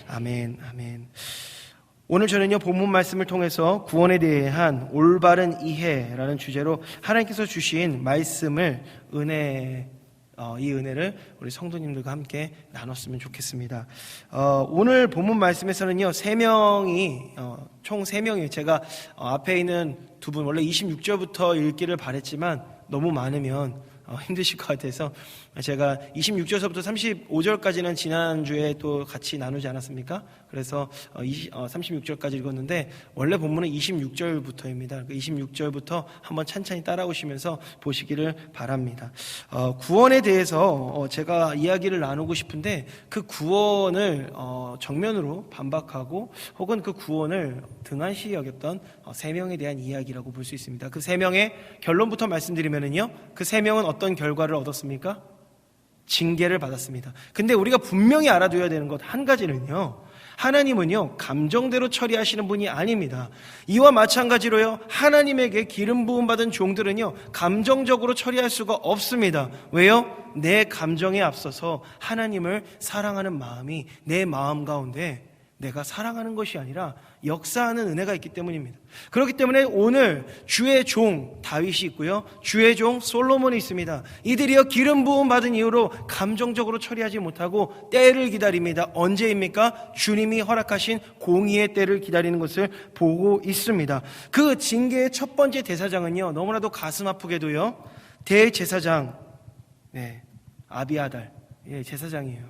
아멘, 아멘. 오늘 저는요, 본문 말씀을 통해서 구원에 대한 올바른 이해라는 주제로 하나님께서 주신 말씀을 이 은혜를 우리 성도님들과 함께 나눴으면 좋겠습니다. 오늘 본문 말씀에서는요, 총 3명이에요. 제가 앞에 있는 두 분, 원래 26절부터 읽기를 바랬지만 너무 많으면 힘드실 것 같아서 제가 26절서부터 35절까지는 지난주에 또 같이 나누지 않았습니까? 그래서 36절까지 읽었는데 원래 본문은 26절부터입니다. 26절부터 한번 찬찬히 따라오시면서 보시기를 바랍니다. 구원에 대해서 제가 이야기를 나누고 싶은데 그 구원을 정면으로 반박하고 혹은 그 구원을 등한시 여겼던 3명에 대한 이야기라고 볼 수 있습니다. 그 3명의 결론부터 말씀드리면요, 그 3명은 어떤 결과를 얻었습니까? 징계를 받았습니다. 근데 우리가 분명히 알아둬야 되는 것 한 가지는요, 하나님은요, 감정대로 처리하시는 분이 아닙니다. 이와 마찬가지로요, 하나님에게 기름 부음 받은 종들은요, 감정적으로 처리할 수가 없습니다. 왜요? 내 감정에 앞서서 하나님을 사랑하는 마음이 내 마음 가운데 내가 사랑하는 것이 아니라 역사하는 은혜가 있기 때문입니다. 그렇기 때문에 오늘 주의 종 다윗이 있고요, 주의 종 솔로몬이 있습니다. 이들이요, 기름 부음 받은 이후로 감정적으로 처리하지 못하고 때를 기다립니다. 언제입니까? 주님이 허락하신 공의의 때를 기다리는 것을 보고 있습니다. 그 징계의 첫 번째 대사장은요, 너무나도 가슴 아프게도요, 대제사장, 아비아달, 제사장이에요.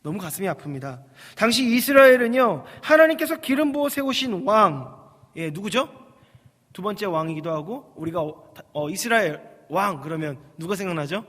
너무 가슴이 아픕니다. 당시 이스라엘은요, 하나님께서 기름 부어 세우신 왕, 누구죠? 두 번째 왕이기도 하고, 우리가 이스라엘 왕 그러면 누가 생각나죠?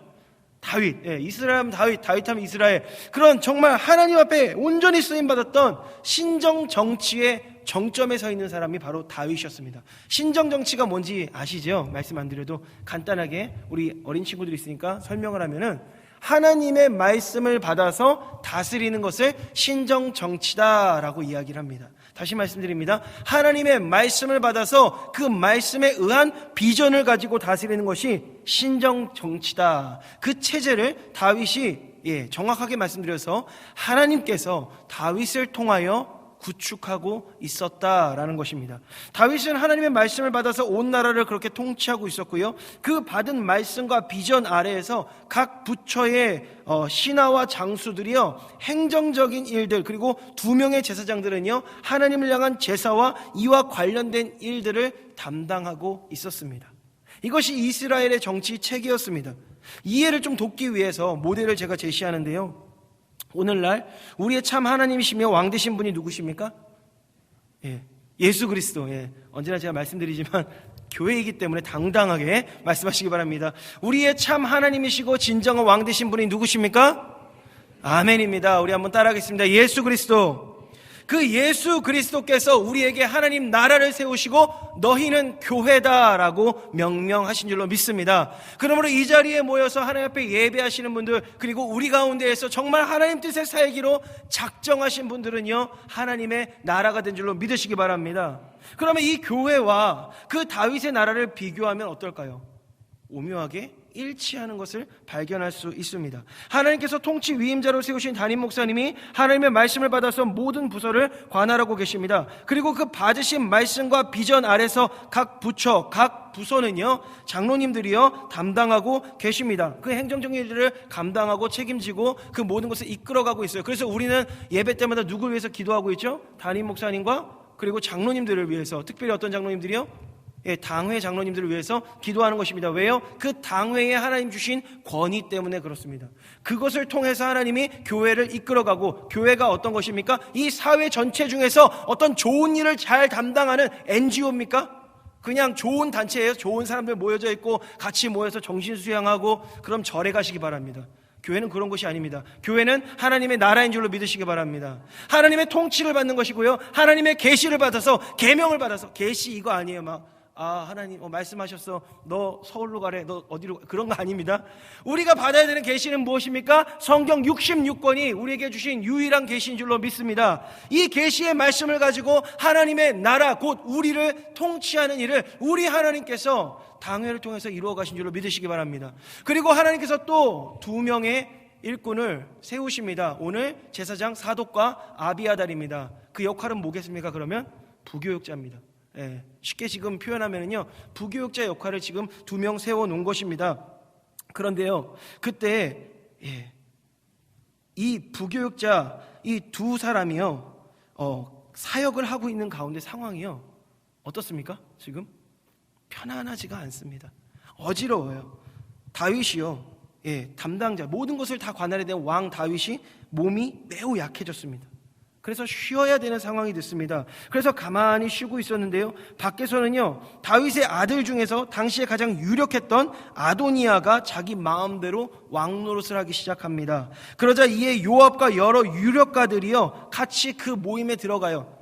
다윗. 이스라엘 하면 다윗 하면 이스라엘. 그런 정말 하나님 앞에 온전히 쓰임받았던 신정 정치의 정점에 서 있는 사람이 바로 다윗이었습니다. 신정 정치가 뭔지 아시죠? 말씀 안 드려도 간단하게 우리 어린 친구들이 있으니까 설명을 하면은, 하나님의 말씀을 받아서 다스리는 것을 신정정치다라고 이야기를 합니다. 다시 말씀드립니다. 하나님의 말씀을 받아서 그 말씀에 의한 비전을 가지고 다스리는 것이 신정정치다. 그 체제를 다윗이 정확하게 말씀드려서 하나님께서 다윗을 통하여 구축하고 있었다라는 것입니다. 다윗은 하나님의 말씀을 받아서 온 나라를 그렇게 통치하고 있었고요, 그 받은 말씀과 비전 아래에서 각 부처의 신하와 장수들이요, 행정적인 일들, 그리고 2명의 제사장들은요, 하나님을 향한 제사와 이와 관련된 일들을 담당하고 있었습니다. 이것이 이스라엘의 정치 체계였습니다. 이해를 좀 돕기 위해서 모델을 제가 제시하는데요, 오늘날 우리의 참 하나님이시며 왕 되신 분이 누구십니까? 예수 그리스도. 언제나 제가 말씀드리지만 교회이기 때문에 당당하게 말씀하시기 바랍니다. 우리의 참 하나님이시고 진정한 왕 되신 분이 누구십니까? 아멘입니다. 우리 한번 따라하겠습니다. 예수 그리스도. 그 예수 그리스도께서 우리에게 하나님 나라를 세우시고 너희는 교회다라고 명명하신 줄로 믿습니다. 그러므로 이 자리에 모여서 하나님 앞에 예배하시는 분들, 그리고 우리 가운데에서 정말 하나님 뜻에 살기로 작정하신 분들은요, 하나님의 나라가 된 줄로 믿으시기 바랍니다. 그러면 이 교회와 그 다윗의 나라를 비교하면 어떨까요? 오묘하게 일치하는 것을 발견할 수 있습니다. 하나님께서 통치 위임자로 세우신 담임 목사님이 하나님의 말씀을 받아서 모든 부서를 관할하고 계십니다. 그리고 그 받으신 말씀과 비전 아래서 각 부처, 각 부서는요, 장로님들이요, 담당하고 계십니다. 그 행정적인 일들을 감당하고 책임지고 그 모든 것을 이끌어가고 있어요. 그래서 우리는 예배 때마다 누굴 위해서 기도하고 있죠? 담임 목사님과 그리고 장로님들을 위해서, 특별히 어떤 장로님들이요? 당회 장로님들을 위해서 기도하는 것입니다. 왜요? 그 당회에 하나님 주신 권위 때문에 그렇습니다. 그것을 통해서 하나님이 교회를 이끌어가고, 교회가 어떤 것입니까? 이 사회 전체 중에서 어떤 좋은 일을 잘 담당하는 NGO입니까? 그냥 좋은 단체예요. 좋은 사람들 모여져 있고 같이 모여서 정신 수양하고 그럼 절에 가시기 바랍니다. 교회는 그런 것이 아닙니다. 교회는 하나님의 나라인 줄로 믿으시기 바랍니다. 하나님의 통치를 받는 것이고요, 하나님의 계시를 받아서, 계명을 받아서, 계시 이거 아니에요. 하나님 말씀하셨어, 너 서울로 가래, 너 어디로 가, 그런 거 아닙니다. 우리가 받아야 되는 계시는 무엇입니까? 성경 66권이 우리에게 주신 유일한 계시인 줄로 믿습니다. 이 계시의 말씀을 가지고 하나님의 나라, 곧 우리를 통치하는 일을 우리 하나님께서 당회를 통해서 이루어 가신 줄로 믿으시기 바랍니다. 그리고 하나님께서 또 2명의 일꾼을 세우십니다. 오늘 제사장 사독과 아비아달입니다. 그 역할은 뭐겠습니까? 그러면 부교육자입니다. 예, 쉽게 지금 표현하면요, 부교육자 역할을 지금 2명 세워놓은 것입니다. 그런데요, 그때 이 부교육자 이 두 사람이요, 사역을 하고 있는 가운데 상황이요, 어떻습니까? 지금 편안하지가 않습니다. 어지러워요. 다윗이요, 담당자, 모든 것을 다 관할해야 되는 왕 다윗이 몸이 매우 약해졌습니다. 그래서 쉬어야 되는 상황이 됐습니다. 그래서 가만히 쉬고 있었는데요, 밖에서는요, 다윗의 아들 중에서 당시에 가장 유력했던 아도니아가 자기 마음대로 왕 노릇을 하기 시작합니다. 그러자 이에 요압과 여러 유력가들이요, 같이 그 모임에 들어가요.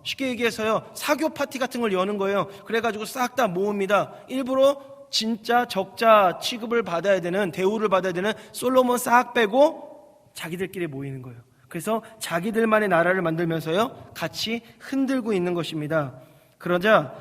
쉽게 얘기해서요, 사교 파티 같은 걸 여는 거예요. 그래가지고 싹 다 모읍니다. 일부러 진짜 적자 취급을 받아야 되는, 대우를 받아야 되는 솔로몬 싹 빼고 자기들끼리 모이는 거예요. 그래서 자기들만의 나라를 만들면서요, 같이 흔들고 있는 것입니다. 그러자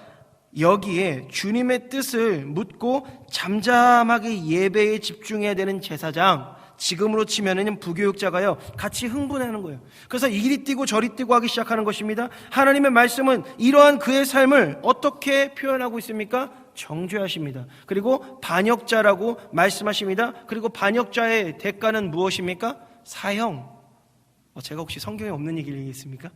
여기에 주님의 뜻을 묻고 잠잠하게 예배에 집중해야 되는 제사장, 지금으로 치면은 부교육자가요, 같이 흥분하는 거예요. 그래서 이리 뛰고 저리 뛰고 하기 시작하는 것입니다. 하나님의 말씀은 이러한 그의 삶을 어떻게 표현하고 있습니까? 정죄하십니다. 그리고 반역자라고 말씀하십니다. 그리고 반역자의 대가는 무엇입니까? 사형. 제가 혹시 성경에 없는 얘기를 얘기했습니까?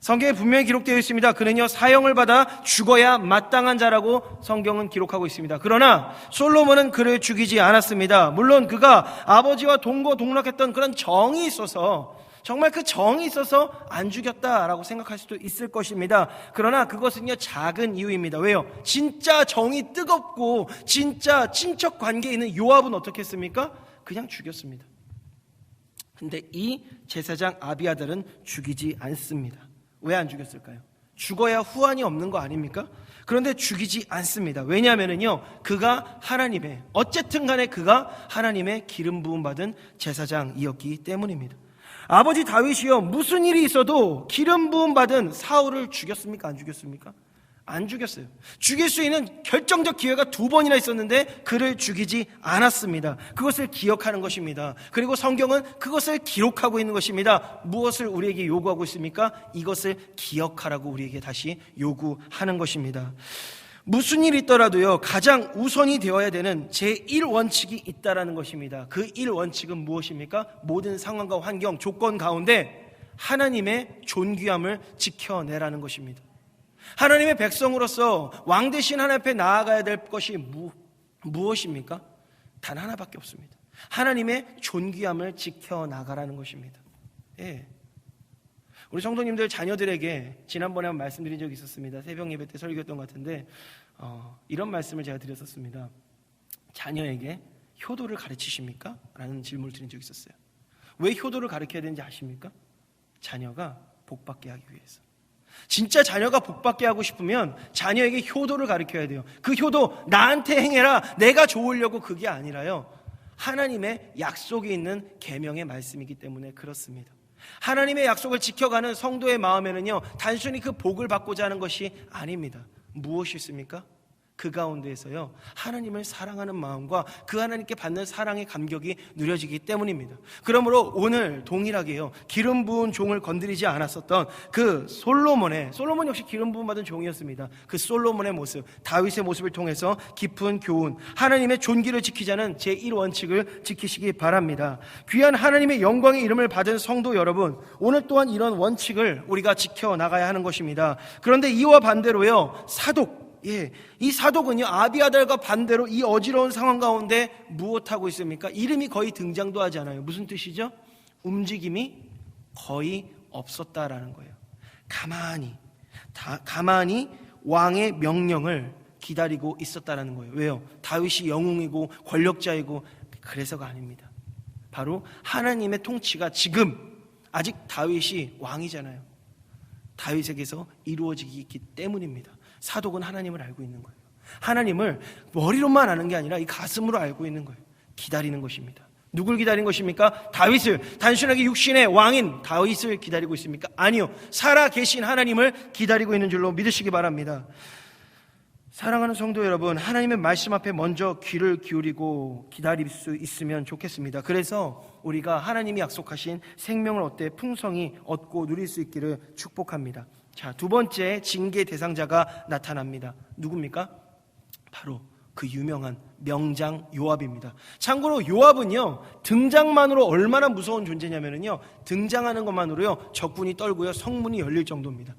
성경에 분명히 기록되어 있습니다. 그는요, 사형을 받아 죽어야 마땅한 자라고 성경은 기록하고 있습니다. 그러나 솔로몬은 그를 죽이지 않았습니다. 물론 그가 아버지와 동거동락했던 그런 정이 있어서, 정말 그 정이 있어서 안 죽였다라고 생각할 수도 있을 것입니다. 그러나 그것은요, 작은 이유입니다. 왜요? 진짜 정이 뜨겁고 진짜 친척 관계에 있는 요압은 어떻게 했습니까? 그냥 죽였습니다. 근데 이 제사장 아비아달은 죽이지 않습니다. 왜 안 죽였을까요? 죽어야 후환이 없는 거 아닙니까? 그런데 죽이지 않습니다. 왜냐하면요, 그가 하나님의, 어쨌든 간에 그가 하나님의 기름 부음 받은 제사장이었기 때문입니다. 아버지 다윗이요, 무슨 일이 있어도 기름 부음 받은 사울을 죽였습니까? 안 죽였습니까? 안 죽였어요. 죽일 수 있는 결정적 기회가 2번이나 있었는데 그를 죽이지 않았습니다. 그것을 기억하는 것입니다. 그리고 성경은 그것을 기록하고 있는 것입니다. 무엇을 우리에게 요구하고 있습니까? 이것을 기억하라고 우리에게 다시 요구하는 것입니다. 무슨 일이 있더라도요, 가장 우선이 되어야 되는 제1원칙이 있다라는 것입니다. 그 1원칙은 무엇입니까? 모든 상황과 환경, 조건 가운데 하나님의 존귀함을 지켜내라는 것입니다. 하나님의 백성으로서 왕 대신 하나님 앞에 나아가야 될 것이 무엇입니까? 단 하나밖에 없습니다. 하나님의 존귀함을 지켜나가라는 것입니다. 예. 우리 성도님들 자녀들에게 지난번에 한번 말씀드린 적이 있었습니다. 새벽 예배 때 설교했던 것 같은데 이런 말씀을 제가 드렸었습니다. 자녀에게 효도를 가르치십니까? 라는 질문을 드린 적이 있었어요. 왜 효도를 가르쳐야 되는지 아십니까? 자녀가 복받게 하기 위해서. 진짜 자녀가 복받게 하고 싶으면 자녀에게 효도를 가르쳐야 돼요. 그 효도 나한테 행해라, 내가 좋으려고, 그게 아니라요, 하나님의 약속이 있는 계명의 말씀이기 때문에 그렇습니다. 하나님의 약속을 지켜가는 성도의 마음에는요, 단순히 그 복을 받고자 하는 것이 아닙니다. 무엇이 있습니까? 그 가운데에서요, 하나님을 사랑하는 마음과 그 하나님께 받는 사랑의 감격이 누려지기 때문입니다. 그러므로 오늘 동일하게요, 기름 부은 종을 건드리지 않았었던 그 솔로몬 역시 기름 부음 받은 종이었습니다. 그 솔로몬의 모습, 다윗의 모습을 통해서 깊은 교훈, 하나님의 존귀를 지키자는 제1원칙을 지키시기 바랍니다. 귀한 하나님의 영광의 이름을 받은 성도 여러분, 오늘 또한 이런 원칙을 우리가 지켜나가야 하는 것입니다. 그런데 이와 반대로요, 이 사독은요, 아비아달과 반대로 이 어지러운 상황 가운데 무엇하고 있습니까? 이름이 거의 등장도 하지 않아요. 무슨 뜻이죠? 움직임이 거의 없었다라는 거예요. 가만히 왕의 명령을 기다리고 있었다라는 거예요. 왜요? 다윗이 영웅이고 권력자이고 그래서가 아닙니다. 바로 하나님의 통치가 지금 아직 다윗이 왕이잖아요. 다윗에게서 이루어지기 있기 때문입니다. 사독은 하나님을 알고 있는 거예요. 하나님을 머리로만 아는 게 아니라 이 가슴으로 알고 있는 거예요. 기다리는 것입니다. 누굴 기다린 것입니까? 다윗을, 단순하게 육신의 왕인 다윗을 기다리고 있습니까? 아니요, 살아 계신 하나님을 기다리고 있는 줄로 믿으시기 바랍니다. 사랑하는 성도 여러분, 하나님의 말씀 앞에 먼저 귀를 기울이고 기다릴 수 있으면 좋겠습니다. 그래서 우리가 하나님이 약속하신 생명을 풍성히 얻고 누릴 수 있기를 축복합니다. 자, 두 번째 징계 대상자가 나타납니다. 누굽니까? 바로 그 유명한 명장 요압입니다. 참고로 요압은요, 등장만으로 얼마나 무서운 존재냐면요, 등장하는 것만으로요 적군이 떨고요 성문이 열릴 정도입니다.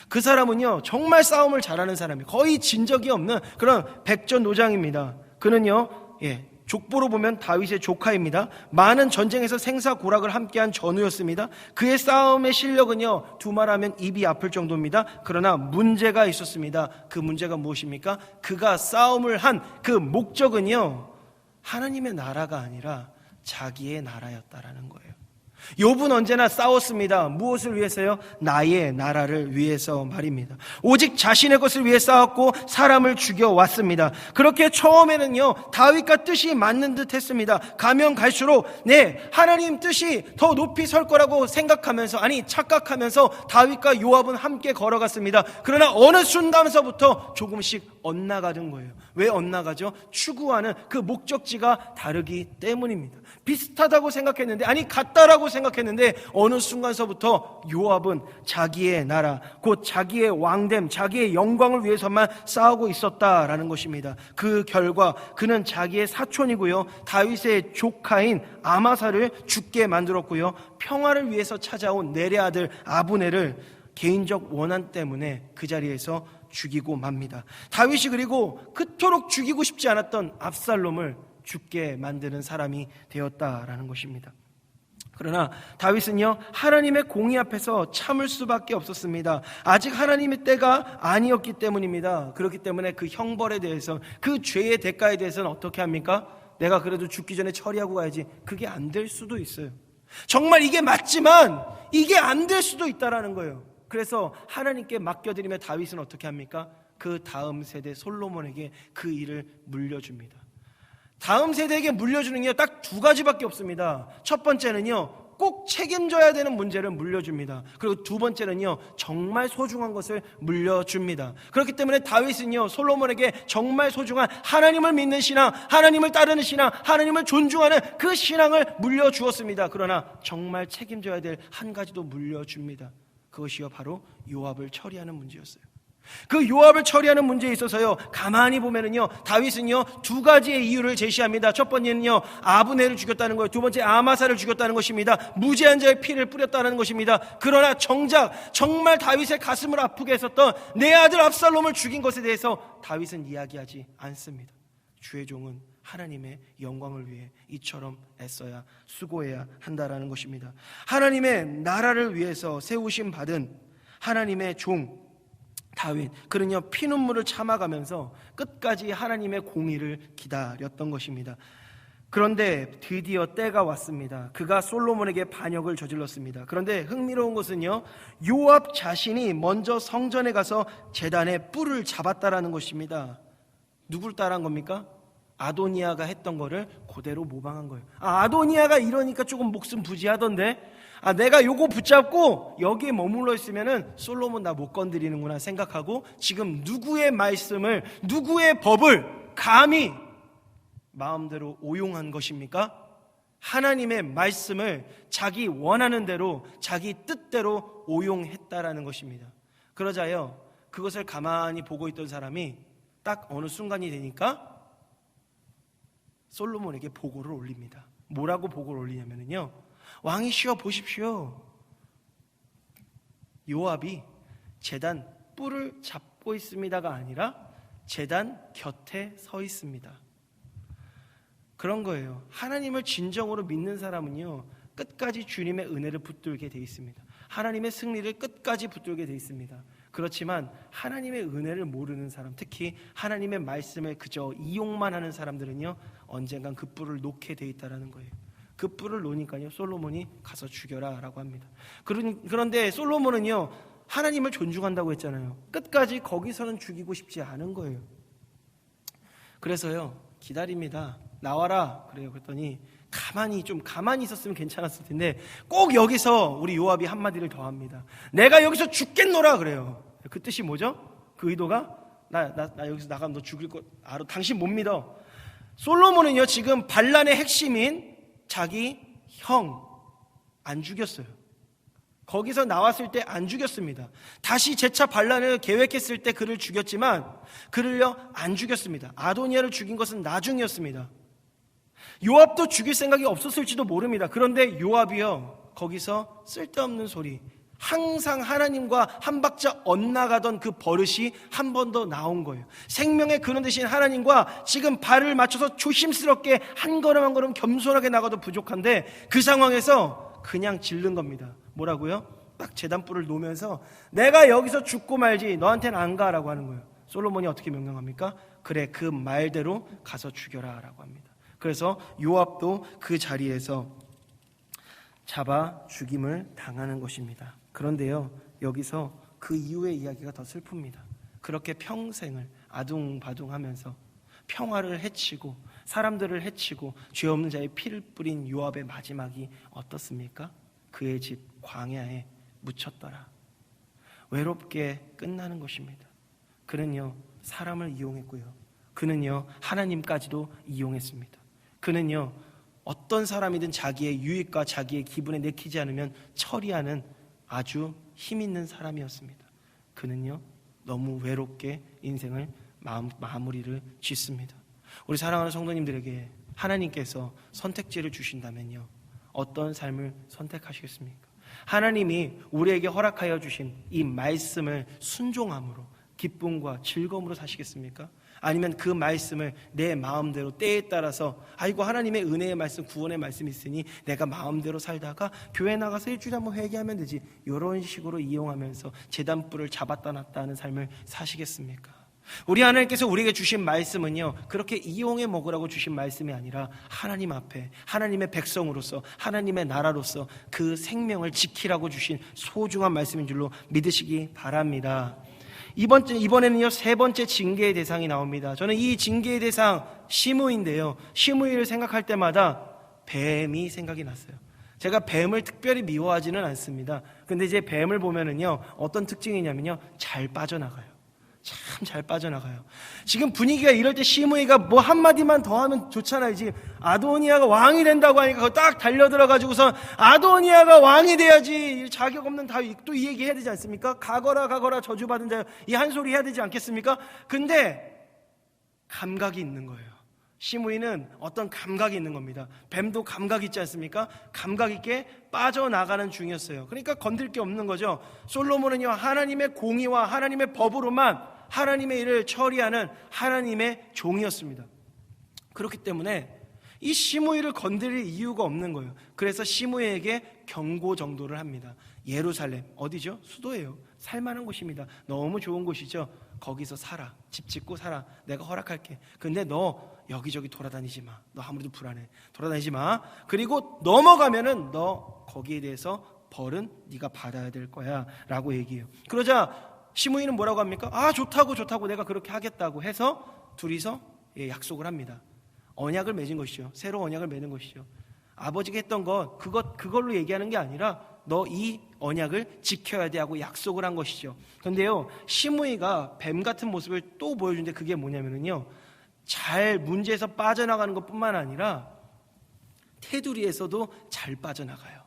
그 사람은요 정말 싸움을 잘하는 사람이에요. 거의 진 적이 없는 그런 백전노장입니다. 그는요 족보로 보면 다윗의 조카입니다. 많은 전쟁에서 생사고락을 함께한 전우였습니다. 그의 싸움의 실력은요 두말하면 입이 아플 정도입니다. 그러나 문제가 있었습니다. 그 문제가 무엇입니까? 그가 싸움을 한 그 목적은요 하나님의 나라가 아니라 자기의 나라였다라는 거예요. 욥은 언제나 싸웠습니다. 무엇을 위해서요? 나의 나라를 위해서 말입니다. 오직 자신의 것을 위해 싸웠고 사람을 죽여왔습니다. 그렇게 처음에는요 다윗과 뜻이 맞는 듯 했습니다. 가면 갈수록 하나님 뜻이 더 높이 설 거라고 생각하면서, 착각하면서 다윗과 요압은 함께 걸어갔습니다. 그러나 어느 순간서부터 조금씩 엇나가는 거예요. 왜 엇나가죠? 추구하는 그 목적지가 다르기 때문입니다. 비슷하다고 생각했는데, 같다라고 생각했는데 어느 순간서부터 요압은 자기의 나라, 곧 자기의 왕됨, 자기의 영광을 위해서만 싸우고 있었다라는 것입니다. 그 결과 그는 자기의 사촌이고요 다윗의 조카인 아마사를 죽게 만들었고요 평화를 위해서 찾아온 넬의 아들 아브넬을 개인적 원한 때문에 그 자리에서 죽이고 맙니다. 다윗이 그리고 그토록 죽이고 싶지 않았던 압살롬을 죽게 만드는 사람이 되었다라는 것입니다. 그러나 다윗은요 하나님의 공의 앞에서 참을 수밖에 없었습니다. 아직 하나님의 때가 아니었기 때문입니다. 그렇기 때문에 그 형벌에 대해서, 그 죄의 대가에 대해서는 어떻게 합니까? 내가 그래도 죽기 전에 처리하고 가야지. 그게 안 될 수도 있어요. 정말 이게 맞지만 이게 안 될 수도 있다라는 거예요. 그래서 하나님께 맡겨드리며 다윗은 어떻게 합니까? 그 다음 세대 솔로몬에게 그 일을 물려줍니다. 다음 세대에게 물려주는 게 딱 두 가지밖에 없습니다. 첫 번째는요 꼭 책임져야 되는 문제를 물려줍니다. 그리고 두 번째는요 정말 소중한 것을 물려줍니다. 그렇기 때문에 다윗은요 솔로몬에게 정말 소중한 하나님을 믿는 신앙, 하나님을 따르는 신앙, 하나님을 존중하는 그 신앙을 물려주었습니다. 그러나 정말 책임져야 될 한 가지도 물려줍니다. 그것이요 바로 요압을 처리하는 문제였어요. 그 요압을 처리하는 문제에 있어서요 가만히 보면은요 다윗은요 두 가지의 이유를 제시합니다. 첫 번째는요 아브넬을 죽였다는 거예요. 두 번째 아마사를 죽였다는 것입니다. 무죄한 자의 피를 뿌렸다는 것입니다. 그러나 정작 정말 다윗의 가슴을 아프게 했었던 내 아들 압살롬을 죽인 것에 대해서 다윗은 이야기하지 않습니다. 주의 종은 하나님의 영광을 위해 이처럼 애써야, 수고해야 한다라는 것입니다. 하나님의 나라를 위해서 세우심 받은 하나님의 종 다윗, 그는요 피눈물을 참아가면서 끝까지 하나님의 공의를 기다렸던 것입니다. 그런데 드디어 때가 왔습니다. 그가 솔로몬에게 반역을 저질렀습니다. 그런데 흥미로운 것은요 요압 자신이 먼저 성전에 가서 제단의 뿔을 잡았다라는 것입니다. 누굴 따라한 겁니까? 아도니아가 했던 거를 그대로 모방한 거예요. 아도니아가 이러니까 조금 목숨 부지하던데, 내가 요거 붙잡고 여기에 머물러 있으면은 솔로몬 나 못 건드리는구나 생각하고 지금 누구의 말씀을, 누구의 법을 감히 마음대로 오용한 것입니까? 하나님의 말씀을 자기 원하는 대로, 자기 뜻대로 오용했다라는 것입니다. 그러자요 그것을 가만히 보고 있던 사람이 딱 어느 순간이 되니까 솔로몬에게 보고를 올립니다. 뭐라고 보고를 올리냐면요 왕이시여 보십시오. 요압이 제단 뿔을 잡고 있습니다가 아니라 제단 곁에 서 있습니다. 그런 거예요. 하나님을 진정으로 믿는 사람은요 끝까지 주님의 은혜를 붙들게 돼 있습니다. 하나님의 승리를 끝까지 붙들게 돼 있습니다. 그렇지만 하나님의 은혜를 모르는 사람, 특히 하나님의 말씀을 그저 이용만 하는 사람들은요 언젠간 그 뿔을 놓게 돼 있다라는 거예요. 그 뿔을 놓으니까요 솔로몬이 가서 죽여라 라고 합니다. 그런데 솔로몬은요 하나님을 존중한다고 했잖아요. 끝까지 거기서는 죽이고 싶지 않은 거예요. 그래서요 기다립니다. 나와라 그래요. 그랬더니 가만히 있었으면 괜찮았을 텐데 꼭 여기서 우리 요압이 한마디를 더 합니다. 내가 여기서 죽겠노라 그래요. 그 뜻이 뭐죠? 그 의도가 나 여기서 나가면 너 죽일 거 알아. 당신 못 믿어. 솔로몬은요, 지금 반란의 핵심인 자기 형 안 죽였어요. 거기서 나왔을 때 안 죽였습니다. 다시 재차 반란을 계획했을 때 그를 죽였지만 그를요 안 죽였습니다. 아도니아를 죽인 것은 나중이었습니다. 요압도 죽일 생각이 없었을지도 모릅니다. 그런데 요압이요 거기서 쓸데없는 소리, 항상 하나님과 한 박자 엇나가던 그 버릇이 한 번 더 나온 거예요. 생명의 근원 되신 하나님과 지금 발을 맞춰서 조심스럽게 한 걸음 한 걸음 겸손하게 나가도 부족한데 그 상황에서 그냥 질른 겁니다. 뭐라고요? 딱 제단불을 놓으면서 내가 여기서 죽고 말지 너한테는 안 가라고 하는 거예요. 솔로몬이 어떻게 명령합니까? 그래, 그 말대로 가서 죽여라 라고 합니다. 그래서 요압도 그 자리에서 잡아 죽임을 당하는 것입니다. 그런데요, 여기서 그 이후의 이야기가 더 슬픕니다. 그렇게 평생을 아둥바둥하면서 평화를 해치고 사람들을 해치고 죄 없는 자의 피를 뿌린 요압의 마지막이 어떻습니까? 그의 집 광야에 묻혔더라. 외롭게 끝나는 것입니다. 그는요 사람을 이용했고요, 그는요 하나님까지도 이용했습니다. 그는요 어떤 사람이든 자기의 유익과 자기의 기분에 내키지 않으면 처리하는 아주 힘 있는 사람이었습니다. 그는요 너무 외롭게 인생을 마무리를 짓습니다. 우리 사랑하는 성도님들에게 하나님께서 선택지를 주신다면요 어떤 삶을 선택하시겠습니까? 하나님이 우리에게 허락하여 주신 이 말씀을 순종함으로 기쁨과 즐거움으로 사시겠습니까? 아니면 그 말씀을 내 마음대로 때에 따라서 아이고 하나님의 은혜의 말씀, 구원의 말씀이 있으니 내가 마음대로 살다가 교회 나가서 일주일에 한번 회개하면 되지, 이런 식으로 이용하면서 제단불을 잡았다 놨다 하는 삶을 사시겠습니까? 우리 하나님께서 우리에게 주신 말씀은요 그렇게 이용해 먹으라고 주신 말씀이 아니라 하나님 앞에 하나님의 백성으로서 하나님의 나라로서 그 생명을 지키라고 주신 소중한 말씀인 줄로 믿으시기 바랍니다. 이번에는요 세 번째 징계의 대상이 나옵니다. 저는 이 징계의 대상 시므이인데요, 시므이를 생각할 때마다 뱀이 생각이 났어요. 제가 뱀을 특별히 미워하지는 않습니다. 근데 이제 뱀을 보면은요 어떤 특징이냐면요 잘 빠져나가요. 참 잘 빠져나가요. 지금 분위기가 이럴 때 시므이가 뭐 한마디만 더 하면 좋잖아요. 지금 아도니아가 왕이 된다고 하니까 그거 딱 달려들어가지고선 아도니아가 왕이 돼야지 자격 없는 다윗 또 이 얘기 해야 되지 않습니까? 가거라 저주받은 자여, 이 한 소리 해야 되지 않겠습니까? 근데 감각이 있는 거예요. 시므이는 어떤 감각이 있는 겁니다. 뱀도 감각이 있지 않습니까? 감각 있게 빠져나가는 중이었어요. 그러니까 건들 게 없는 거죠. 솔로몬은요 하나님의 공의와 하나님의 법으로만 하나님의 일을 처리하는 하나님의 종이었습니다. 그렇기 때문에 이 시므이를 건드릴 이유가 없는 거예요. 그래서 시므이에게 경고 정도를 합니다. 예루살렘 어디죠? 수도예요. 살만한 곳입니다. 너무 좋은 곳이죠. 거기서 살아. 집 짓고 살아. 내가 허락할게. 근데 너 여기저기 돌아다니지 마. 너 아무래도 불안해. 돌아다니지 마. 그리고 넘어가면은 너 거기에 대해서 벌은 네가 받아야 될 거야 라고 얘기해요. 그러자 시므이는 뭐라고 합니까? 아 좋다고 내가 그렇게 하겠다고 해서 둘이서 약속을 합니다. 언약을 맺은 것이죠. 새로 언약을 맺는 것이죠. 아버지가 했던 것 그걸로 얘기하는 게 아니라 너 이 언약을 지켜야 돼 하고 약속을 한 것이죠. 그런데요 시므이가 뱀 같은 모습을 또 보여주는데 그게 뭐냐면요 잘 문제에서 빠져나가는 것뿐만 아니라 테두리에서도 잘 빠져나가요.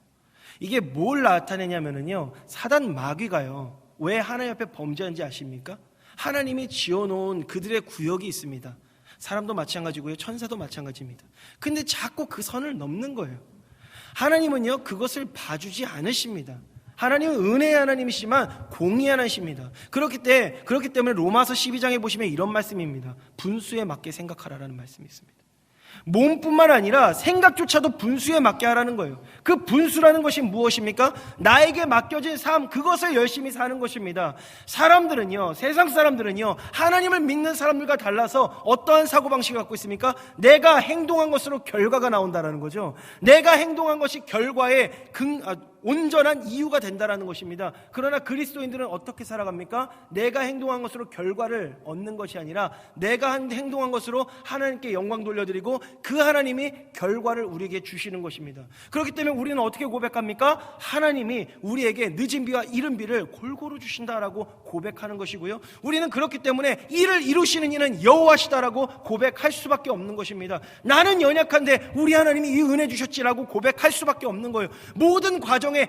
이게 뭘 나타내냐면요 사단 마귀가요 왜 하나님 앞에 범죄한지 아십니까? 하나님이 지어놓은 그들의 구역이 있습니다. 사람도 마찬가지고요 천사도 마찬가지입니다. 근데 자꾸 그 선을 넘는 거예요. 하나님은요 그것을 봐주지 않으십니다. 하나님은 은혜의 하나님이시지만 공의의 하나님이십니다. 그렇기 때문에 로마서 12장에 보시면 이런 말씀입니다. 분수에 맞게 생각하라라는 말씀이 있습니다. 몸뿐만 아니라 생각조차도 분수에 맞게 하라는 거예요. 그 분수라는 것이 무엇입니까? 나에게 맡겨진 삶, 그것을 열심히 사는 것입니다. 사람들은요, 세상 사람들은요, 하나님을 믿는 사람들과 달라서 어떠한 사고방식을 갖고 있습니까? 내가 행동한 것으로 결과가 나온다라는 거죠. 내가 행동한 것이 결과의 온전한 이유가 된다라는 것입니다. 그러나 그리스도인들은 어떻게 살아갑니까? 내가 행동한 것으로 결과를 얻는 것이 아니라 내가 행동한 것으로 하나님께 영광 돌려드리고 그 하나님이 결과를 우리에게 주시는 것입니다. 그렇기 때문에 우리는 어떻게 고백합니까? 하나님이 우리에게 늦은 비와 이른 비를 골고루 주신다라고 고백하는 것이고요. 우리는 그렇기 때문에 이를 이루시는 이는 여호와시다라고 고백할 수밖에 없는 것입니다. 나는 연약한데 우리 하나님이 이 은혜 주셨지라고 고백할 수밖에 없는 거예요. 모든 과정의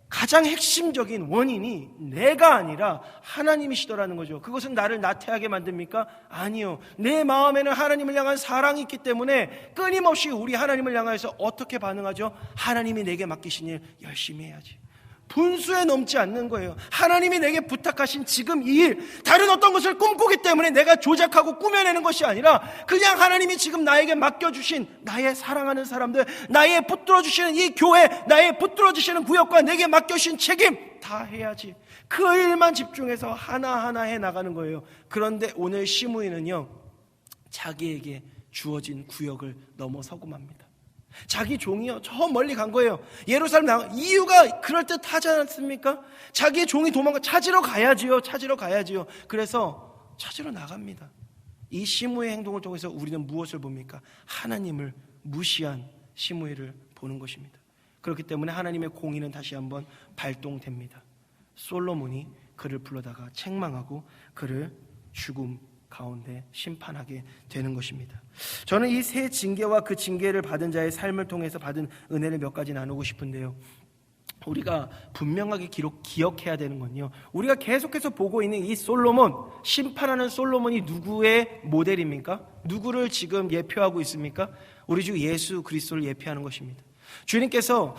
가장 핵심적인 원인이 내가 아니라 하나님이시더라는 거죠. 그것은 나를 나태하게 만듭니까? 아니요. 내 마음에는 하나님을 향한 사랑이 있기 때문에 끊임없이 우리 하나님을 향해서 어떻게 반응하죠? 하나님이 내게 맡기신 일 열심히 해야지. 분수에 넘지 않는 거예요. 하나님이 내게 부탁하신 지금 이 일, 다른 어떤 것을 꿈꾸기 때문에 내가 조작하고 꾸며내는 것이 아니라 그냥 하나님이 지금 나에게 맡겨주신 나의 사랑하는 사람들, 나의 붙들어주시는 이 교회, 나의 붙들어주시는 구역과 내게 맡겨주신 책임 다 해야지. 그 일만 집중해서 하나하나 해나가는 거예요. 그런데 오늘 시므이는요, 자기에게 주어진 구역을 넘어서고 맙니다. 자기 종이요, 저 멀리 간 거예요. 예루살렘 나가. 이유가 그럴듯하지 않습니까? 자기 종이 찾으러 가야지요. 그래서 찾으러 나갑니다. 이 시므이의 행동을 통해서 우리는 무엇을 봅니까? 하나님을 무시한 시므이를 보는 것입니다. 그렇기 때문에 하나님의 공의는 다시 한번 발동됩니다. 솔로몬이 그를 불러다가 책망하고 그를 죽음 가운데 심판하게 되는 것입니다. 저는 이 세 징계와 그 징계를 받은 자의 삶을 통해서 받은 은혜를 몇 가지 나누고 싶은데요. 우리가 분명하게 기억해야 되는 건요, 우리가 계속해서 보고 있는 이 솔로몬, 심판하는 솔로몬이 누구의 모델입니까? 누구를 지금 예표하고 있습니까? 우리 주 예수 그리스도를 예표하는 것입니다. 주님께서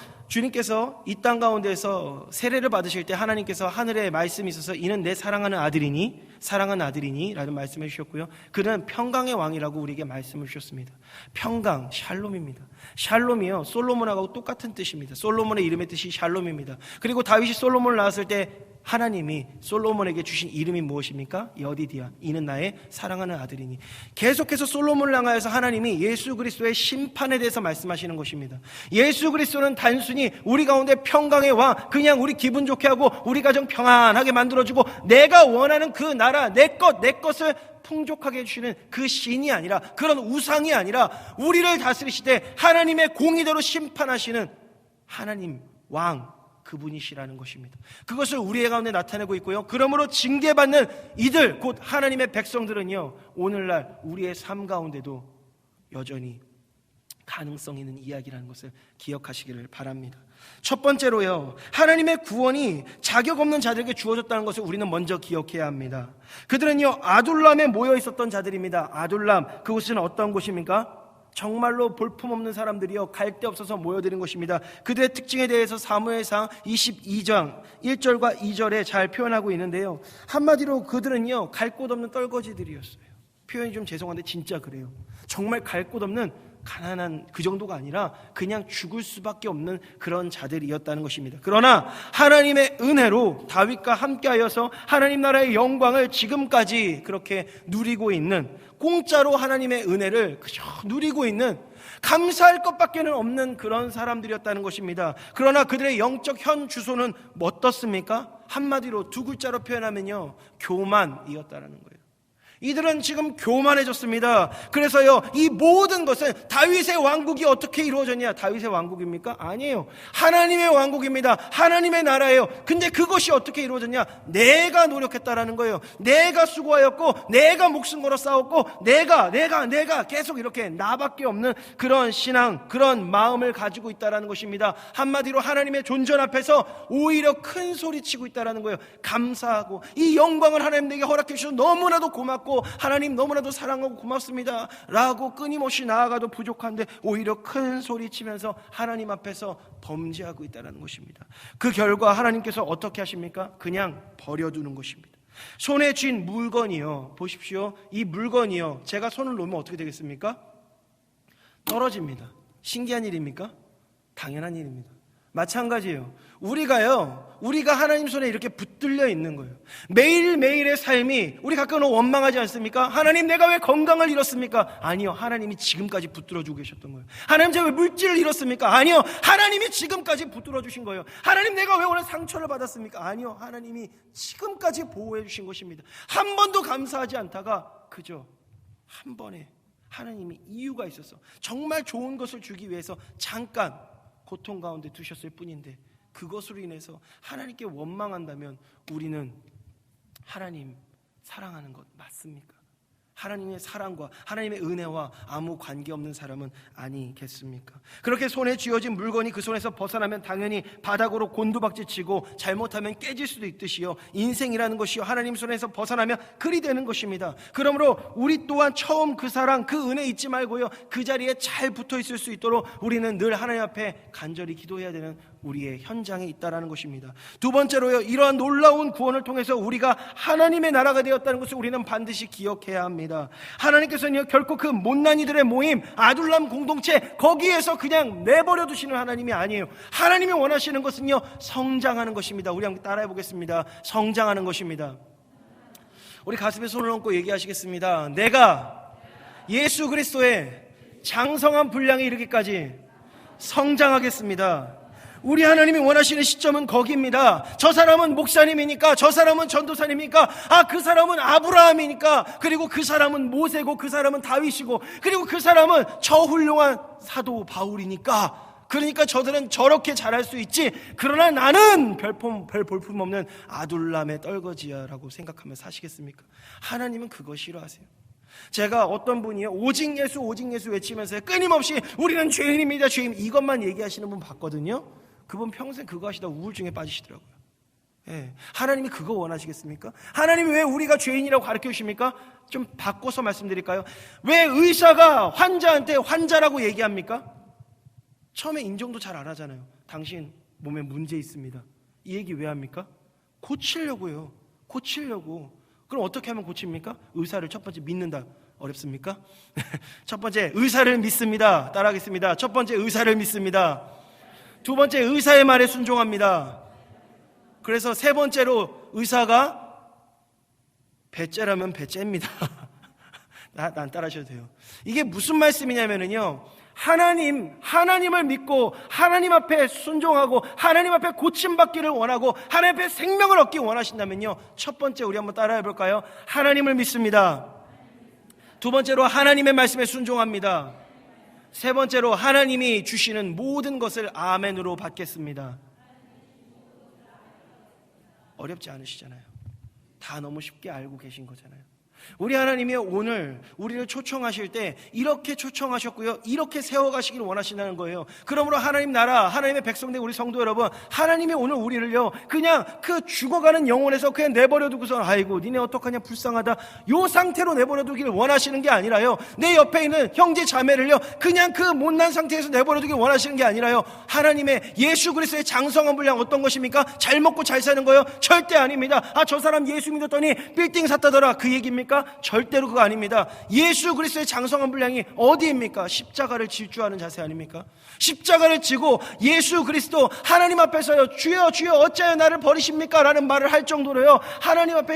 이 땅 가운데서 세례를 받으실 때 하나님께서 하늘에 말씀이 있어서 이는 내 사랑하는 아들이니 라는 말씀을 주셨고요. 그는 평강의 왕이라고 우리에게 말씀을 주셨습니다. 평강, 샬롬입니다. 샬롬이요, 솔로몬하고 똑같은 뜻입니다. 솔로몬의 이름의 뜻이 샬롬입니다. 그리고 다윗이 솔로몬을 낳았을 때 하나님이 솔로몬에게 주신 이름이 무엇입니까? 여디디아, 이는 나의 사랑하는 아들이니. 계속해서 솔로몬을 향하여서 하나님이 예수 그리스도의 심판에 대해서 말씀하시는 것입니다. 예수 그리스도는 단순히 우리 가운데 평강의 왕, 그냥 우리 기분 좋게 하고 우리 가정 평안하게 만들어주고 내가 원하는 그 나라, 내 것을 풍족하게 해주시는 그 신이 아니라, 그런 우상이 아니라 우리를 다스리시되 하나님의 공의대로 심판하시는 하나님 왕, 그분이시라는 것입니다. 그것을 우리의 가운데 나타내고 있고요. 그러므로 징계받는 이들, 곧 하나님의 백성들은요, 오늘날 우리의 삶 가운데도 여전히 가능성 있는 이야기라는 것을 기억하시기를 바랍니다. 첫 번째로요, 하나님의 구원이 자격 없는 자들에게 주어졌다는 것을 우리는 먼저 기억해야 합니다. 그들은요, 아둘람에 모여 있었던 자들입니다. 아둘람, 그곳은 어떤 곳입니까? 정말로 볼품없는 사람들이요, 갈 데 없어서 모여드는 것입니다. 그들의 특징에 대해서 사무엘상 22장 1절과 2절에 잘 표현하고 있는데요, 한마디로 그들은요, 갈 곳 없는 떨거지들이었어요. 표현이 좀 죄송한데 진짜 그래요. 정말 갈 곳 없는 가난한 그 정도가 아니라 그냥 죽을 수밖에 없는 그런 자들이었다는 것입니다. 그러나 하나님의 은혜로 다윗과 함께하여서 하나님 나라의 영광을 지금까지 그렇게 누리고 있는, 공짜로 하나님의 은혜를 그저 누리고 있는, 감사할 것밖에는 없는 그런 사람들이었다는 것입니다. 그러나 그들의 영적 현 주소는 어떻습니까? 한마디로 두 글자로 표현하면요, 교만이었다는 거예요. 이들은 지금 교만해졌습니다. 그래서요, 이 모든 것은 다윗의 왕국이 어떻게 이루어졌냐? 다윗의 왕국입니까? 아니에요. 하나님의 왕국입니다. 하나님의 나라예요. 근데 그것이 어떻게 이루어졌냐? 내가 노력했다라는 거예요. 내가 수고하였고, 내가 목숨 걸어 싸웠고, 내가 계속 이렇게 나밖에 없는 그런 신앙, 그런 마음을 가지고 있다라는 것입니다. 한마디로 하나님의 존전 앞에서 오히려 큰 소리 치고 있다라는 거예요. 감사하고, 이 영광을 하나님 내게 허락해 주셔서 너무나도 고맙고, 하나님 너무나도 사랑하고 고맙습니다 라고 끊임없이 나아가도 부족한데 오히려 큰 소리 치면서 하나님 앞에서 범죄하고 있다는 것입니다. 그 결과 하나님께서 어떻게 하십니까? 그냥 버려두는 것입니다. 손에 쥔 물건이요, 보십시오, 이 물건이요, 제가 손을 놓으면 어떻게 되겠습니까? 떨어집니다. 신기한 일입니까? 당연한 일입니다. 마찬가지예요. 우리가요, 우리가 하나님 손에 이렇게 붙들려 있는 거예요. 매일매일의 삶이 우리 가끔은 원망하지 않습니까? 하나님, 내가 왜 건강을 잃었습니까? 아니요, 하나님이 지금까지 붙들어주고 계셨던 거예요. 하나님, 제가 왜 물질을 잃었습니까? 아니요, 하나님이 지금까지 붙들어 주신 거예요. 하나님, 내가 왜 오늘 상처를 받았습니까? 아니요, 하나님이 지금까지 보호해 주신 것입니다. 한 번도 감사하지 않다가 그저 한 번에 하나님이 이유가 있어서 정말 좋은 것을 주기 위해서 잠깐 고통 가운데 두셨을 뿐인데, 그것으로 인해서 하나님께 원망한다면 우리는 하나님 사랑하는 것 맞습니까? 하나님의 사랑과 하나님의 은혜와 아무 관계없는 사람은 아니겠습니까? 그렇게 손에 쥐어진 물건이 그 손에서 벗어나면 당연히 바닥으로 곤두박질 치고 잘못하면 깨질 수도 있듯이요, 인생이라는 것이요, 하나님 손에서 벗어나면 그리 되는 것입니다. 그러므로 우리 또한 처음 그 사랑, 그 은혜 잊지 말고요, 그 자리에 잘 붙어 있을 수 있도록 우리는 늘 하나님 앞에 간절히 기도해야 되는 우리의 현장에 있다라는 것입니다. 두 번째로요, 이러한 놀라운 구원을 통해서 우리가 하나님의 나라가 되었다는 것을 우리는 반드시 기억해야 합니다. 하나님께서는 결코 그 못난이들의 모임, 아둘람 공동체, 거기에서 그냥 내버려 두시는 하나님이 아니에요. 하나님이 원하시는 것은요, 성장하는 것입니다. 우리 함께 따라해 보겠습니다. 성장하는 것입니다. 우리 가슴에 손을 얹고 얘기하시겠습니다. 내가 예수 그리스도의 장성한 분량에 이르기까지 성장하겠습니다. 우리 하나님이 원하시는 시점은 거기입니다. 저 사람은 목사님이니까, 저 사람은 전도사님이니까, 그 사람은 아브라함이니까, 그리고 그 사람은 모세고, 그 사람은 다윗이고, 그리고 그 사람은 저 훌륭한 사도 바울이니까, 그러니까 저들은 저렇게 잘할 수 있지, 그러나 나는 별 볼품없는 아둘람의 떨거지야라고 생각하며 사시겠습니까? 하나님은 그거 싫어하세요. 제가 어떤 분이요, 오직 예수 외치면서 끊임없이 우리는 죄인입니다, 죄인, 이것만 얘기하시는 분 봤거든요. 그분 평생 그거 하시다 우울증에 빠지시더라고요. 하나님이 그거 원하시겠습니까? 하나님이 왜 우리가 죄인이라고 가르쳐 주십니까? 좀 바꿔서 말씀드릴까요? 왜 의사가 환자한테 환자라고 얘기합니까? 처음에 인정도 잘 안 하잖아요. 당신 몸에 문제 있습니다. 이 얘기 왜 합니까? 고치려고요. 고치려고. 그럼 어떻게 하면 고칩니까? 의사를 첫 번째 믿는다. 어렵습니까? 첫 번째, 의사를 믿습니다. 따라하겠습니다. 첫 번째, 의사를 믿습니다. 두 번째, 의사의 말에 순종합니다. 그래서 세 번째로, 의사가 배째라면 배째입니다. 난 따라하셔도 돼요. 이게 무슨 말씀이냐면요, 하나님을 믿고 하나님 앞에 순종하고 하나님 앞에 고침받기를 원하고 하나님 앞에 생명을 얻기 원하신다면요, 첫 번째 우리 한번 따라해 볼까요? 하나님을 믿습니다. 두 번째로 하나님의 말씀에 순종합니다. 세 번째로 하나님이 주시는 모든 것을 아멘으로 받겠습니다. 어렵지 않으시잖아요. 다 너무 쉽게 알고 계신 거잖아요. 우리 하나님이 오늘 우리를 초청하실 때 이렇게 초청하셨고요, 이렇게 세워가시길 원하신다는 거예요. 그러므로 하나님 나라, 하나님의 백성된 우리 성도 여러분, 하나님이 오늘 우리를요, 그냥 그 죽어가는 영혼에서 그냥 내버려두고서 아이고 니네 어떡하냐 불쌍하다, 요 상태로 내버려두길 원하시는 게 아니라요, 내 옆에 있는 형제 자매를요 그냥 그 못난 상태에서 내버려두길 원하시는 게 아니라요, 하나님의 예수 그리스도의 장성한 분량 어떤 것입니까? 잘 먹고 잘 사는 거예요? 절대 아닙니다. 저 사람 예수 믿었더니 빌딩 샀다더라, 그 얘기입니까? 절대로 그거 아닙니다. 예수 그리스도의 장성한 분량이 어디입니까? 십자가를 질 줄 아는 자세 아닙니까? 십자가를 지고 예수 그리스도 하나님 앞에서요, 주여 주여 어찌하여 나를 버리십니까? 라는 말을 할 정도로요, 하나님 앞에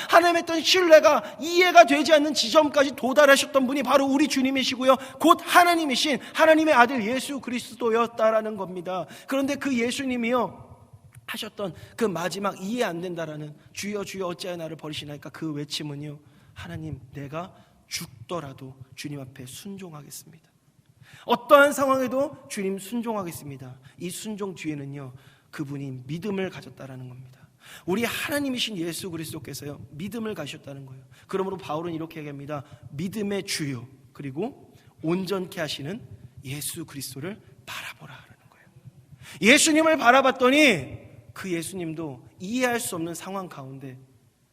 하나님의 했던 신뢰가 이해가 되지 않는 지점까지 도달하셨던 분이 바로 우리 주님이시고요, 곧 하나님이신 하나님의 아들 예수 그리스도였다라는 겁니다. 그런데 그 예수님이요 하셨던 그 마지막 이해 안 된다라는 주여 주여 어찌하여 나를 버리시나이까, 그 외침은요, 하나님 내가 죽더라도 주님 앞에 순종하겠습니다. 어떠한 상황에도 주님 순종하겠습니다. 이 순종 뒤에는요, 그분이 믿음을 가졌다라는 겁니다. 우리 하나님이신 예수 그리스도께서요 믿음을 가셨다는 거예요. 그러므로 바울은 이렇게 얘기합니다. 믿음의 주요 그리고 온전케 하시는 예수 그리스도를 바라보라라는 거예요. 예수님을 바라봤더니 그 예수님도 이해할 수 없는 상황 가운데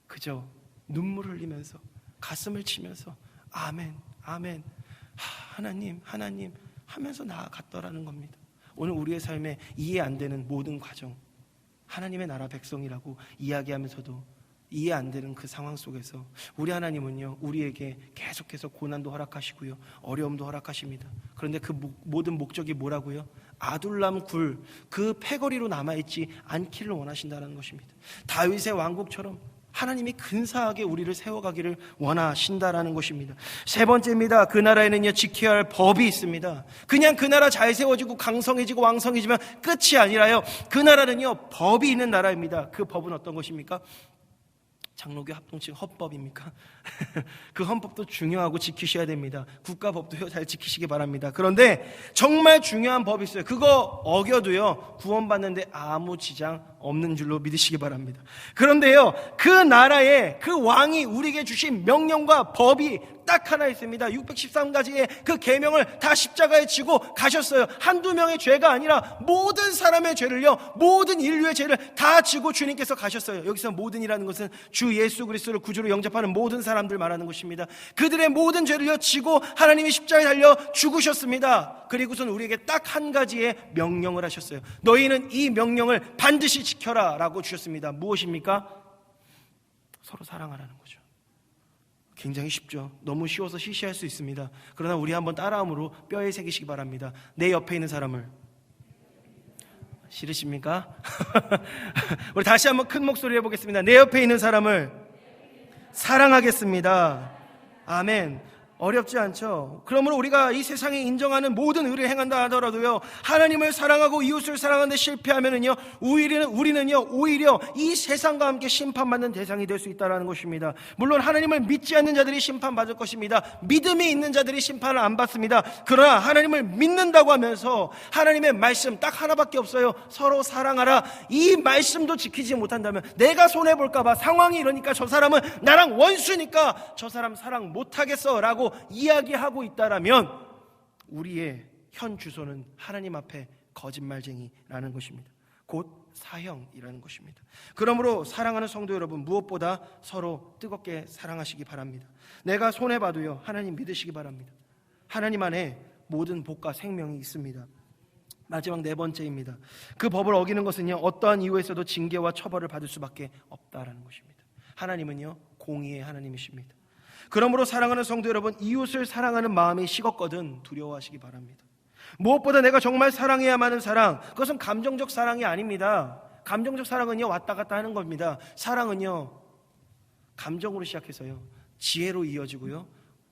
그저 눈물을 흘리면서 가슴을 치면서 아멘 아멘 하나님 하나님 하면서 나아갔더라는 겁니다. 오늘 우리의 삶에 이해 안 되는 모든 과정, 하나님의 나라 백성이라고 이야기하면서도 이해 안 되는 그 상황 속에서 우리 하나님은요 우리에게 계속해서 고난도 허락하시고요 어려움도 허락하십니다. 그런데 그 모든 목적이 뭐라고요? 아둘람 굴, 그 패거리로 남아있지 않기를 원하신다는 것입니다. 다윗의 왕국처럼 하나님이 근사하게 우리를 세워가기를 원하신다라는 것입니다. 세 번째입니다. 그 나라에는요, 지켜야 할 법이 있습니다. 그냥 그 나라 잘 세워지고 강성해지고 왕성해지면 끝이 아니라요, 그 나라는요, 법이 있는 나라입니다. 그 법은 어떤 것입니까? 장로교 합동칭 헌법입니까? 그 헌법도 중요하고 지키셔야 됩니다. 국가법도요, 잘 지키시기 바랍니다. 그런데 정말 중요한 법이 있어요. 그거 어겨도요, 구원받는데 아무 지장 없는 줄로 믿으시기 바랍니다. 그런데요, 그 나라에 그 왕이 우리에게 주신 명령과 법이 딱 하나 있습니다. 613가지의 그 계명을 다 십자가에 지고 가셨어요. 한두 명의 죄가 아니라 모든 사람의 죄를요, 모든 인류의 죄를 다 지고 주님께서 가셨어요. 여기서 모든이라는 것은 주 예수 그리스도를 구주로 영접하는 모든 사람들 말하는 것입니다. 그들의 모든 죄를요 지고 하나님이 십자가에 달려 죽으셨습니다. 그리고선 우리에게 딱 한 가지의 명령을 하셨어요. 너희는 이 명령을 반드시 지켜라 라고 주셨습니다. 무엇입니까? 서로 사랑하라는 거죠. 굉장히 쉽죠. 너무 쉬워서 시시할 수 있습니다. 그러나 우리 한번 따라함으로 뼈에 새기시기 바랍니다. 내 옆에 있는 사람을. 싫으십니까? 우리 다시 한번 큰 목소리로 해보겠습니다. 내 옆에 있는 사람을 사랑하겠습니다. 아멘. 어렵지 않죠? 그러므로 우리가 이 세상에 인정하는 모든 의를 행한다 하더라도요, 하나님을 사랑하고 이웃을 사랑하는 데 실패하면은요, 우리는요 오히려 이 세상과 함께 심판받는 대상이 될 수 있다는 것입니다. 물론 하나님을 믿지 않는 자들이 심판받을 것입니다. 믿음이 있는 자들이 심판을 안 받습니다. 그러나 하나님을 믿는다고 하면서 하나님의 말씀 딱 하나밖에 없어요. 서로 사랑하라. 이 말씀도 지키지 못한다면, 내가 손해볼까 봐, 상황이 이러니까 저 사람은 나랑 원수니까 저 사람 사랑 못하겠어 라고 이야기하고 있다라면 우리의 현 주소는 하나님 앞에 거짓말쟁이라는 것입니다. 곧 사형이라는 것입니다. 그러므로 사랑하는 성도 여러분, 무엇보다 서로 뜨겁게 사랑하시기 바랍니다. 내가 손해봐도요, 하나님 믿으시기 바랍니다. 하나님 안에 모든 복과 생명이 있습니다. 마지막 네 번째입니다. 그 법을 어기는 것은요, 어떠한 이유에서도 징계와 처벌을 받을 수밖에 없다라는 것입니다. 하나님은요, 공의의 하나님이십니다. 그러므로 사랑하는 성도 여러분, 이웃을 사랑하는 마음이 식었거든 두려워하시기 바랍니다. 무엇보다 내가 정말 사랑해야만 하는 사랑, 그것은 감정적 사랑이 아닙니다. 감정적 사랑은요, 왔다 갔다 하는 겁니다. 사랑은요, 감정으로 시작해서요, 지혜로 이어지고요,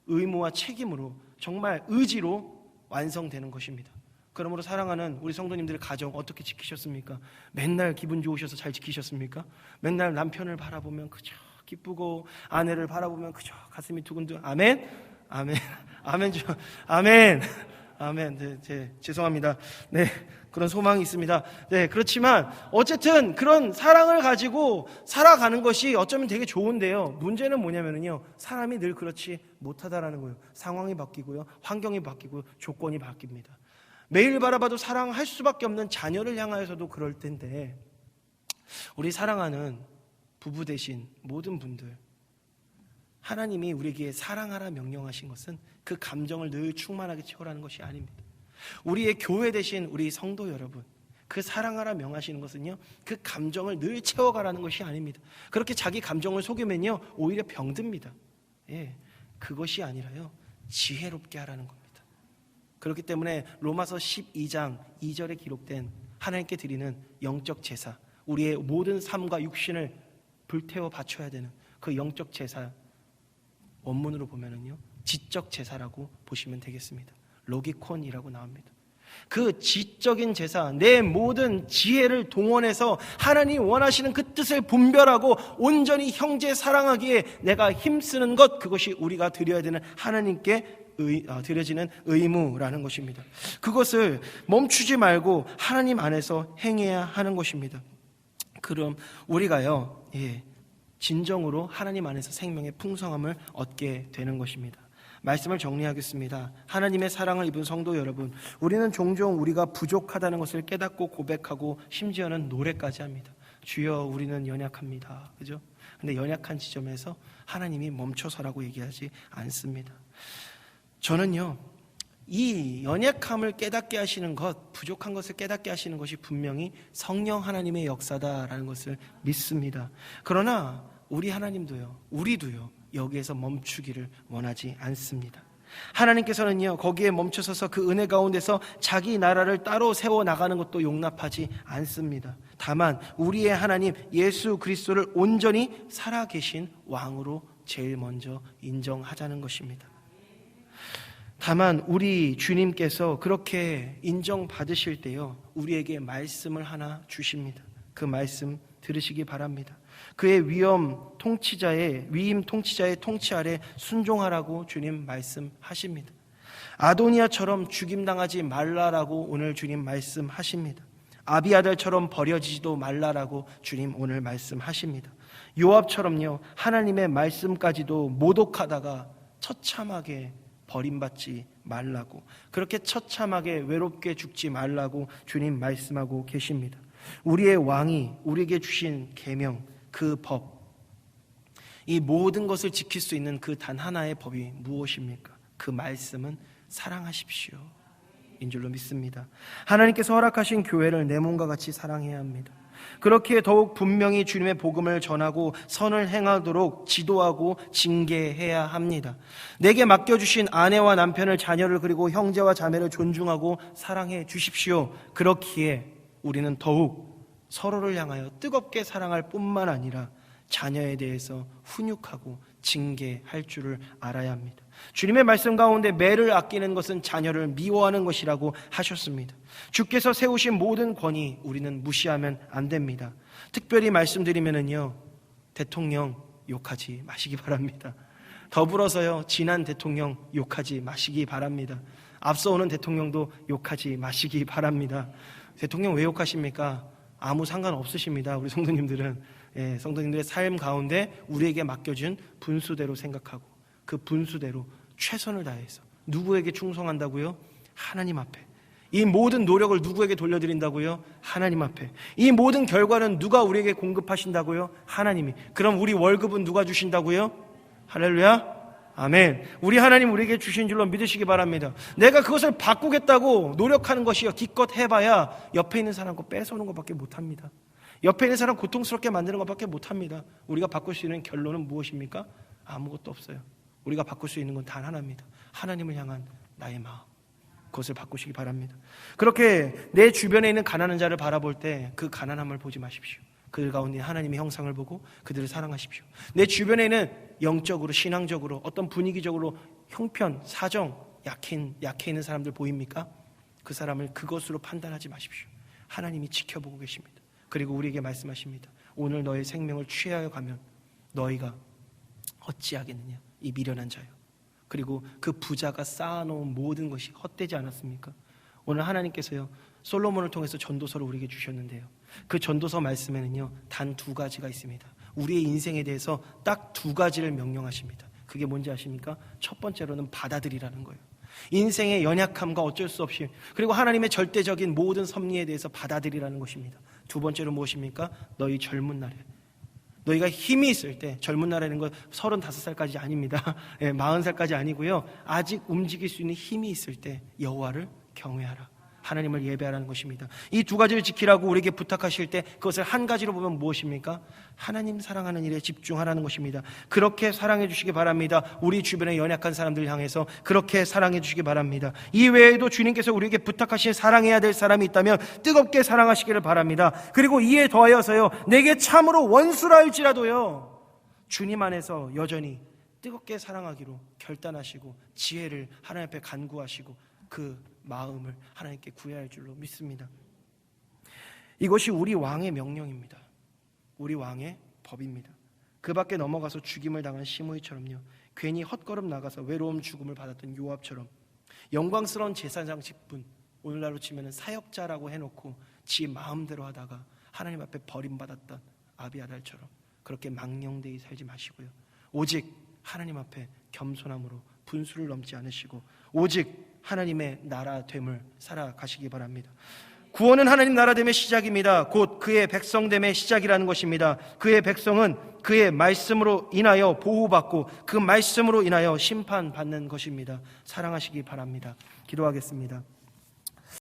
의무와 책임으로, 정말 의지로 완성되는 것입니다. 그러므로 사랑하는 우리 성도님들의 가정 어떻게 지키셨습니까? 맨날 기분 좋으셔서 잘 지키셨습니까? 맨날 남편을 바라보면 그저 기쁘고, 아내를 바라보면 그저 가슴이 두근두근. 아멘? 아멘. 아멘. 아멘. 아멘. 네, 죄송합니다. 네, 그런 소망이 있습니다. 네, 그렇지만 어쨌든 그런 사랑을 가지고 살아가는 것이 어쩌면 되게 좋은데요, 문제는 뭐냐면요, 사람이 늘 그렇지 못하다라는 거예요. 상황이 바뀌고요, 환경이 바뀌고, 조건이 바뀝니다. 매일 바라봐도 사랑할 수밖에 없는 자녀를 향하여서도 그럴 텐데, 우리 사랑하는 부부 되신 모든 분들, 하나님이 우리에게 사랑하라 명령하신 것은 그 감정을 늘 충만하게 채우라는 것이 아닙니다. 우리의 교회 되신 우리 성도 여러분, 그 사랑하라 명하시는 것은요, 그 감정을 늘 채워가라는 것이 아닙니다. 그렇게 자기 감정을 속이면요, 오히려 병듭니다. 예, 그것이 아니라요, 지혜롭게 하라는 겁니다. 그렇기 때문에 로마서 12장 2절에 기록된 하나님께 드리는 영적 제사, 우리의 모든 삶과 육신을 불태워 바쳐야 되는 그 영적 제사, 원문으로 보면은요, 지적 제사라고 보시면 되겠습니다. 로기콘이라고 나옵니다. 그 지적인 제사, 내 모든 지혜를 동원해서 하나님이 원하시는 그 뜻을 분별하고 온전히 형제 사랑하기에 내가 힘쓰는 것, 그것이 우리가 드려야 되는 하나님께 드려지는 의무라는 것입니다. 그것을 멈추지 말고 하나님 안에서 행해야 하는 것입니다. 그럼 우리가요, 진정으로 하나님 안에서 생명의 풍성함을 얻게 되는 것입니다. 말씀을 정리하겠습니다. 하나님의 사랑을 입은 성도 여러분, 우리는 종종 우리가 부족하다는 것을 깨닫고 고백하고, 심지어는 노래까지 합니다. 주여, 우리는 연약합니다. 그죠? 근데 연약한 지점에서 하나님이 멈춰서라고 얘기하지 않습니다. 저는요, 이 연약함을 깨닫게 하시는 것, 부족한 것을 깨닫게 하시는 것이 분명히 성령 하나님의 역사다라는 것을 믿습니다. 그러나 우리 하나님도요, 우리도요, 여기에서 멈추기를 원하지 않습니다. 하나님께서는요, 거기에 멈춰서서 그 은혜 가운데서 자기 나라를 따로 세워나가는 것도 용납하지 않습니다. 다만 우리의 하나님 예수 그리스도를 온전히 살아계신 왕으로 제일 먼저 인정하자는 것입니다. 다만 우리 주님께서 그렇게 인정받으실 때요, 우리에게 말씀을 하나 주십니다. 그 말씀 들으시기 바랍니다. 그의 위임 통치자의 통치 아래 순종하라고 주님 말씀하십니다. 아도니아처럼 죽임당하지 말라라고 오늘 주님 말씀하십니다. 아비아달처럼 버려지지도 말라라고 주님 오늘 말씀하십니다. 요압처럼요, 하나님의 말씀까지도 모독하다가 처참하게 버림받지 말라고, 그렇게 처참하게 외롭게 죽지 말라고 주님 말씀하고 계십니다. 우리의 왕이 우리에게 주신 계명, 그 법, 이 모든 것을 지킬 수 있는 그 단 하나의 법이 무엇입니까? 그 말씀은 사랑하십시오 인 줄로 믿습니다. 하나님께서 허락하신 교회를 내 몸과 같이 사랑해야 합니다. 그렇게 더욱 분명히 주님의 복음을 전하고 선을 행하도록 지도하고 징계해야 합니다. 내게 맡겨주신 아내와 남편을, 자녀를, 그리고 형제와 자매를 존중하고 사랑해 주십시오. 그렇기에 우리는 더욱 서로를 향하여 뜨겁게 사랑할 뿐만 아니라 자녀에 대해서 훈육하고 징계할 줄을 알아야 합니다. 주님의 말씀 가운데 매를 아끼는 것은 자녀를 미워하는 것이라고 하셨습니다. 주께서 세우신 모든 권위 우리는 무시하면 안 됩니다. 특별히 말씀드리면은요, 대통령 욕하지 마시기 바랍니다. 더불어서요, 지난 대통령 욕하지 마시기 바랍니다. 앞서 오는 대통령도 욕하지 마시기 바랍니다. 대통령 왜 욕하십니까? 아무 상관없으십니다. 우리 성도님들은, 성도님들의 삶 가운데 우리에게 맡겨준 분수대로 생각하고 그 분수대로 최선을 다해서 누구에게 충성한다고요? 하나님 앞에. 이 모든 노력을 누구에게 돌려드린다고요? 하나님 앞에. 이 모든 결과는 누가 우리에게 공급하신다고요? 하나님이. 그럼 우리 월급은 누가 주신다고요? 할렐루야. 아멘. 우리 하나님 우리에게 주신 줄로 믿으시기 바랍니다. 내가 그것을 바꾸겠다고 노력하는 것이요, 기껏 해봐야 옆에 있는 사람 거 뺏어오는 것밖에 못합니다. 옆에 있는 사람 고통스럽게 만드는 것밖에 못합니다. 우리가 바꿀 수 있는 결론은 무엇입니까? 아무것도 없어요. 우리가 바꿀 수 있는 건 단 하나입니다. 하나님을 향한 나의 마음, 그것을 바꾸시기 바랍니다. 그렇게 내 주변에 있는 가난한 자를 바라볼 때 그 가난함을 보지 마십시오. 그들 가운데 하나님의 형상을 보고 그들을 사랑하십시오. 내 주변에는 영적으로, 신앙적으로, 어떤 분위기적으로 형편, 사정 약해 있는 사람들 보입니까? 그 사람을 그것으로 판단하지 마십시오. 하나님이 지켜보고 계십니다. 그리고 우리에게 말씀하십니다. 오늘 너의 생명을 취하여 가면 너희가 어찌하겠느냐, 이 미련한 자요. 그리고 그 부자가 쌓아놓은 모든 것이 헛되지 않았습니까? 오늘 하나님께서요, 솔로몬을 통해서 전도서를 우리에게 주셨는데요, 그 전도서 말씀에는요, 단 2가지가 있습니다. 우리의 인생에 대해서 딱 2가지를 명령하십니다. 그게 뭔지 아십니까? 첫 번째로는 받아들이라는 거예요. 인생의 연약함과 어쩔 수 없이, 그리고 하나님의 절대적인 모든 섭리에 대해서 받아들이라는 것입니다. 2번째로 무엇입니까? 너희 젊은 날에, 너희가 힘이 있을 때, 젊은 날에는 건 35살까지 아닙니다. 40살까지 아니고요, 아직 움직일 수 있는 힘이 있을 때 여호와를 경외하라, 하나님을 예배하라는 것입니다. 이 2가지를 지키라고 우리에게 부탁하실 때 그것을 한 가지로 보면 무엇입니까? 하나님 사랑하는 일에 집중하라는 것입니다. 그렇게 사랑해 주시기 바랍니다. 우리 주변의 연약한 사람들 향해서 그렇게 사랑해 주시기 바랍니다. 이 외에도 주님께서 우리에게 부탁하신 사랑해야 될 사람이 있다면 뜨겁게 사랑하시기를 바랍니다. 그리고 이에 더하여서요, 내게 참으로 원수라 할지라도요, 주님 안에서 여전히 뜨겁게 사랑하기로 결단하시고 지혜를 하나님 앞에 간구하시고 그 마음을 하나님께 구해야 할 줄로 믿습니다. 이것이 우리 왕의 명령입니다. 우리 왕의 법입니다. 그 밖에 넘어가서 죽임을 당한 시므이처럼요, 괜히 헛걸음 나가서 외로움 죽음을 받았던 요압처럼, 영광스러운 제사장직분, 오늘날로 치면 사역자라고 해놓고 지 마음대로 하다가 하나님 앞에 버림받았던 아비아달처럼 그렇게 망령되이 살지 마시고요, 오직 하나님 앞에 겸손함으로 분수를 넘지 않으시고 오직 하나님의 나라됨을 살아가시기 바랍니다. 구원은 하나님 나라됨의 시작입니다. 곧 그의 백성됨의 시작이라는 것입니다. 그의 백성은 그의 말씀으로 인하여 보호받고 그 말씀으로 인하여 심판받는 것입니다. 사랑하시기 바랍니다. 기도하겠습니다.